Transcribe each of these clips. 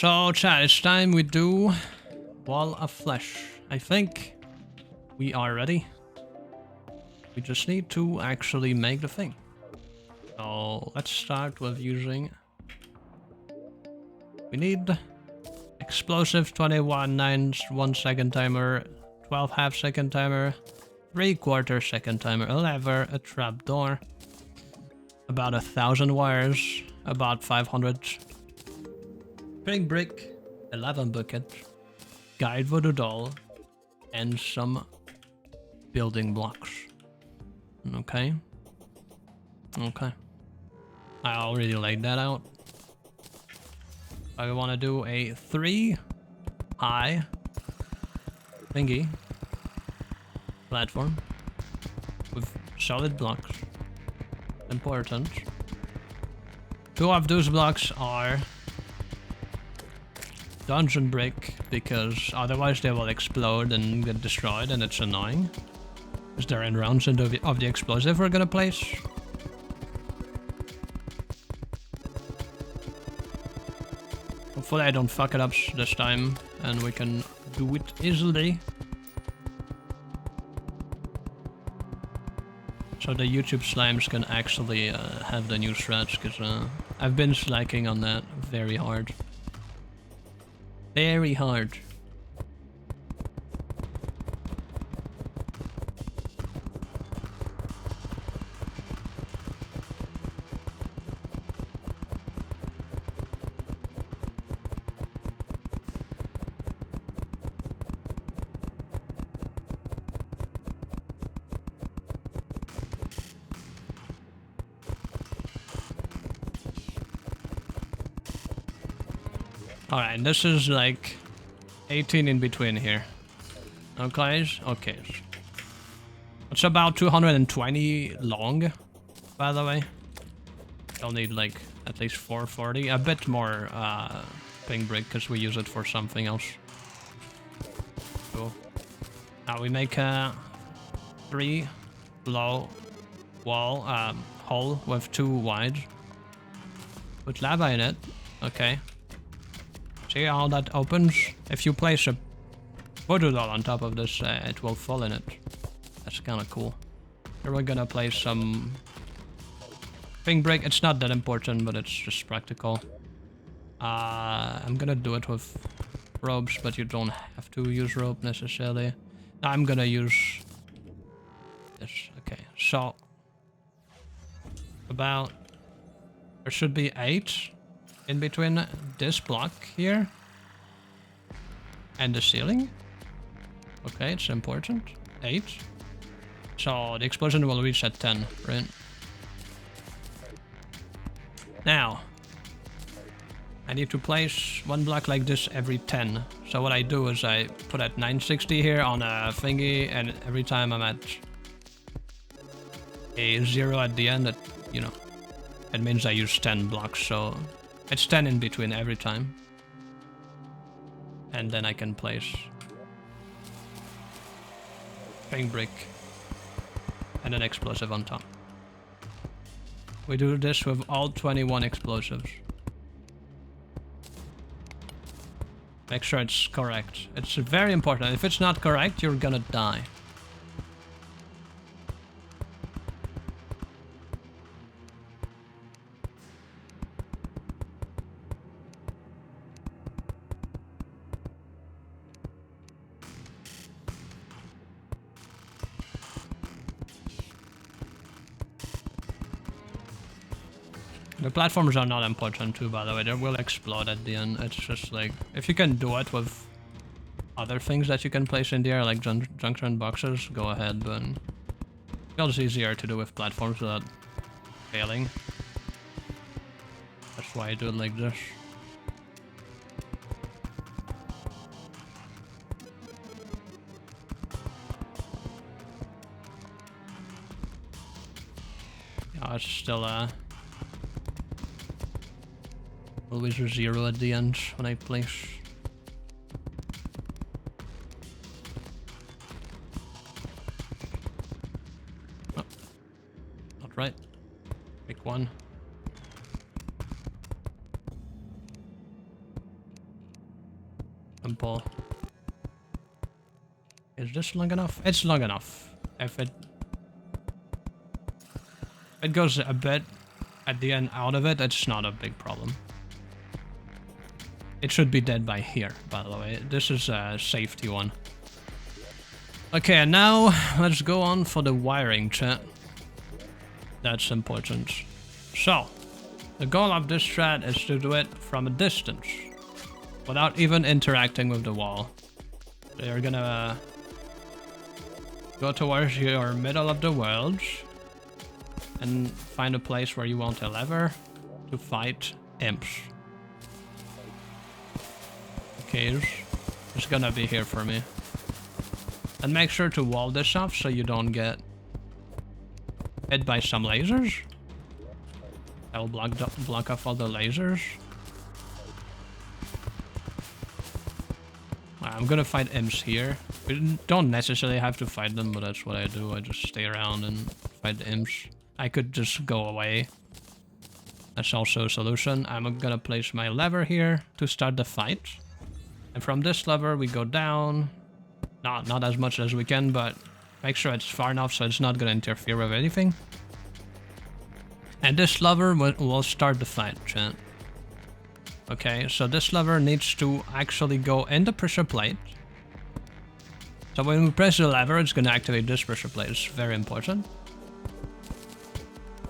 So chat, it's time we do Wall of Flesh. I think we are ready. We just need to actually make the thing. So let's start with using... We need explosive 21, 9, 1 second timer, 12 half second timer, 3/4 second timer, a lever, a trapdoor, about 1,000 wires, about 500 big brick, 11 bucket, guide voodoo doll, and some building blocks. Okay. Okay. I already laid that out. I want to do a 3 high thingy platform with solid blocks. Important. 2 of those blocks are dungeon brick, because otherwise they will explode and get destroyed, and it's annoying. Is there in rounds of the explosive we're gonna place? Hopefully I don't fuck it up this time and we can do it easily. So the YouTube slimes can actually have the new strats, because I've been slacking on that very hard. Very hard. Alright, this is like 18 in between here. Okay, okay. It's about 220 long, by the way. I'll need like at least 440, a bit more pink brick because we use it for something else. Cool. Now we make a 3 low wall hole with 2 wide. Put lava in it. Okay. See how that opens? If you place a voodoo doll on top of this, it will fall in it. That's kind of cool. Here we're gonna place some pink brick. It's not that important, but it's just practical. I'm gonna do it with ropes, but you don't have to use rope necessarily. I'm gonna use this. Okay, so about there should be 8 in between this block here and the ceiling. Okay, it's important. 8. So the explosion will reach at 10, right? Now, I need to place 1 block like this every 10. So what I do is I put at 960 here on a thingy, and every time I'm at a 0 at the end, you know, it means I use 10 blocks, so it's 10 in between every time. And then I can place pink brick and an explosive on top. We do this with all 21 explosives. Make sure it's correct. It's very important. If it's not correct, you're gonna die. The platforms are not important too, by the way. They will explode at the end. It's just like, if you can do it with other things that you can place in the air, like junction boxes, go ahead, but it feels easier to do with platforms without failing. That's why I do it like this. Yeah, it's still always a 0 at the end when I place. Oh, not right. Pick 1. Simple. Is this long enough? It's long enough. If it goes a bit at the end out of it, it's not a big problem. It should be dead by here, by the way. This is a safety one. Okay, and now let's go on for the wiring, chat. That's important. So, the goal of this strat is to do it from a distance, without even interacting with the wall. So you're gonna go towards your middle of the world, and find a place where you want a lever to fight imps. Okay, it's gonna be here for me. And make sure to wall this off so you don't get hit by some lasers. I'll block off all the lasers. I'm gonna fight imps here. We don't necessarily have to fight them, but that's what I do. I just stay around and fight the imps. I could just go away. That's also a solution. I'm gonna place my lever here to start the fight. And from this lever we go down. Not as much as we can, but make sure it's far enough so it's not gonna interfere with anything. And this lever will start the fight, chat. Okay, so this lever needs to actually go in the pressure plate. So when we press the lever, it's gonna activate this pressure plate. It's very important.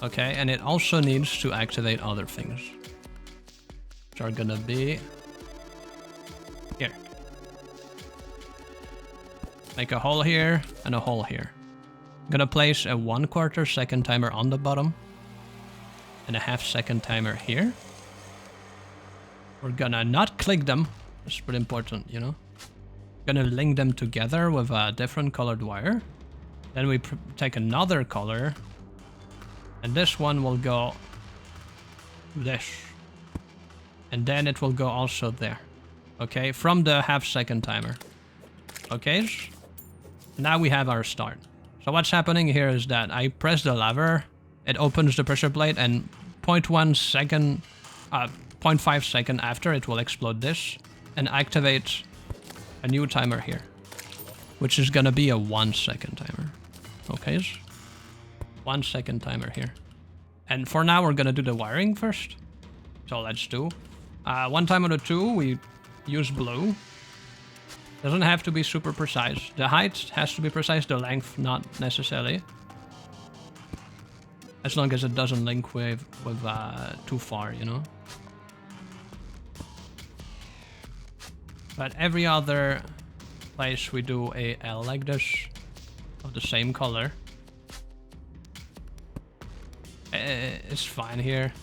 Okay, and it also needs to activate other things, which are gonna be here. Make a hole here and a hole here. I'm gonna place a 1/4 second timer on the bottom and a 1/2 second timer here. We're gonna not click them. It's pretty important, you know. Gonna link them together with a different colored wire. Then we take another color, and this one will go this, and then it will go also there. Okay, from the 1/2 second timer. Okay, now we have our start. So what's happening here is that I press the lever, it opens the pressure plate, and 0.5 second after it will explode this and activate a new timer here, which is gonna be a 1 second timer. Okay, 1 second timer here. And for now we're gonna do the wiring first. So let's do 1 time out of 2 we use blue. Doesn't have to be super precise. The height has to be precise, the length not necessarily. As long as it doesn't link with too far, you know. But every other place we do a L like this, of the same color. It's fine here.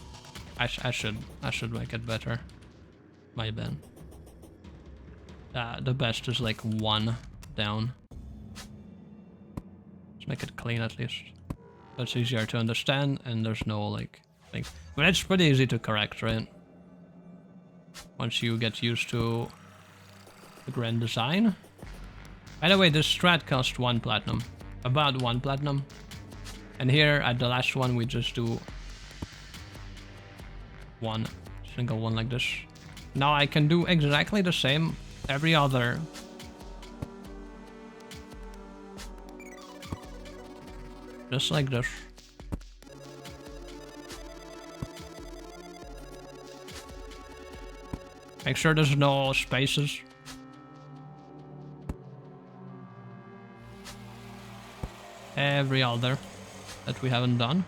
I should make it better. My bad. The best is like 1 down. Let's make it clean at least. That's easier to understand, and there's no like thing. But it's pretty easy to correct, right? Once you get used to the grand design. By the way, this strat cost 1 platinum. About 1 platinum. And here at the last one we just do 1 single one like this. Now I can do exactly the same every other. Just like this. Make sure there's no spaces. Every other that we haven't done.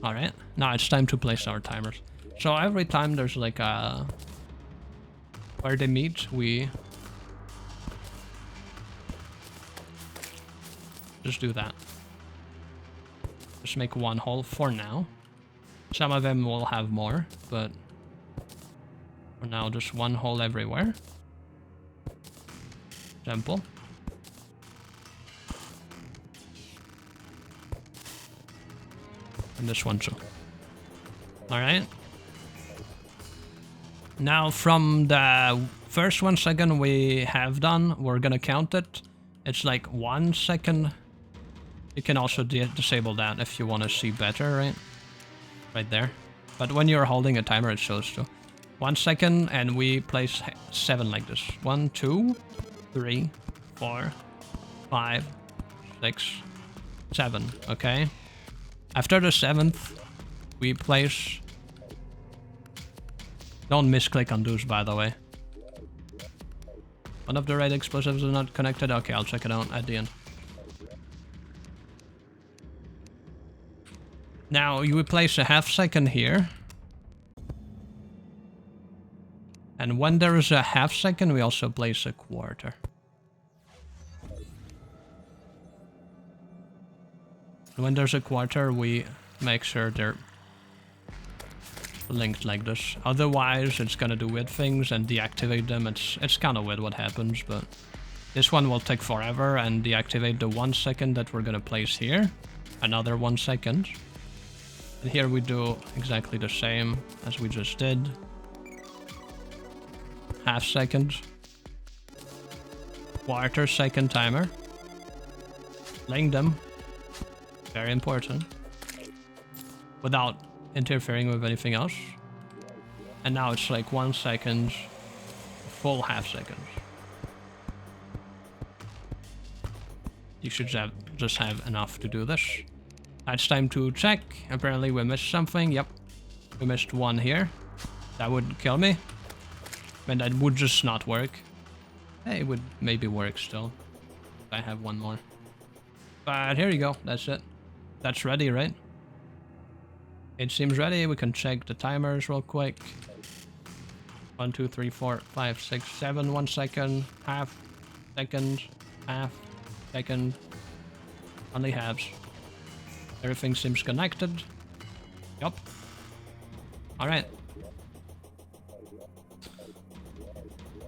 Alright, now it's time to place our timers. So every time there's like a... where they meet, we... just do that. Just make 1 hole for now. Some of them will have more, but... for now just 1 hole everywhere. Simple. And this one too. Alright. Now from the first 1 second we have done, we're gonna count it. It's like 1 second. You can also disable that if you want to see better, right? Right there. But when you're holding a timer it shows too. 1 second, and we place 7 like this. 1, 2, 3, 4, 5, 6, 7. Okay. After the 7th, we place... Don't misclick on those, by the way. One of the red explosives is not connected. Okay, I'll check it out at the end. Now, you would place a half second here. And when there is a half second, we also place a quarter. When there's a quarter, we make sure they're linked like this. Otherwise, it's gonna do weird things and deactivate them. It's kind of weird what happens, but this one will take forever and deactivate the 1 second that we're gonna place here. Another 1 second. And here we do exactly the same as we just did. Half second. Quarter second timer. Link them. Very important. Without interfering with anything else. And now it's like 1 second, full half second. You should just have enough to do this. Now it's time to check. Apparently we missed something. Yep. We missed 1 here. That would kill me. And that would just not work. Hey, it would maybe work still. I have 1 more. But here you go. That's it. That's ready, right? It seems ready. We can check the timers real quick. 1, 2, 3, 4, 5, 6, 7. 1 second. Half second. Half second. Only halves. Everything seems connected. Yup. Alright.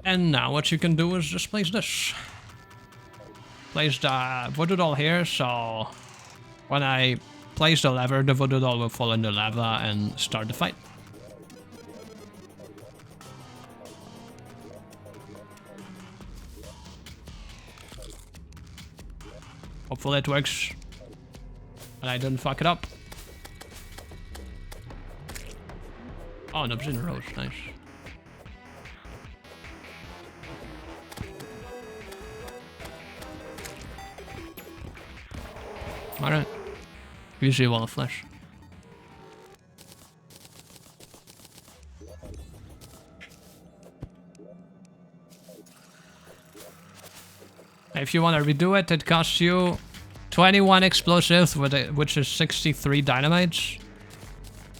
And now what you can do is just place this. Place the voodoo doll here, so when I place the lever, the voodoo doll will fall in the lava and start the fight. Hopefully it works. And I didn't fuck it up. Oh, an obsidian rose, nice. Alright. Usually wall of flesh. If you want to redo it, it costs you 21 explosives, which is 63 dynamites.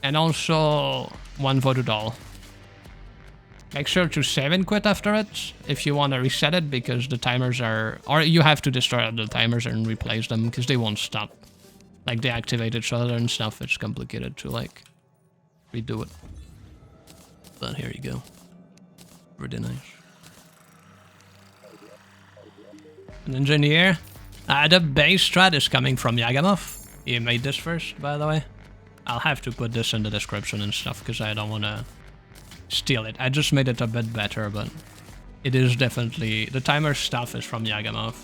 And also 1 voodoo doll. Make sure to save and quit after it if you want to reset it, because the timers are... Or you have to destroy the timers and replace them, because they won't stop. Like, they activate each other and stuff. It's complicated to, like, redo it. But here you go. Pretty nice. An engineer. The base strat is coming from Yagamov. He made this first, by the way. I'll have to put this in the description and stuff, because I don't want to steal it. I just made it a bit better, but it is definitely... The timer stuff is from Yagamov.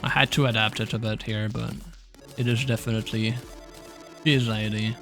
I had to adapt it a bit here, but it is definitely his idea.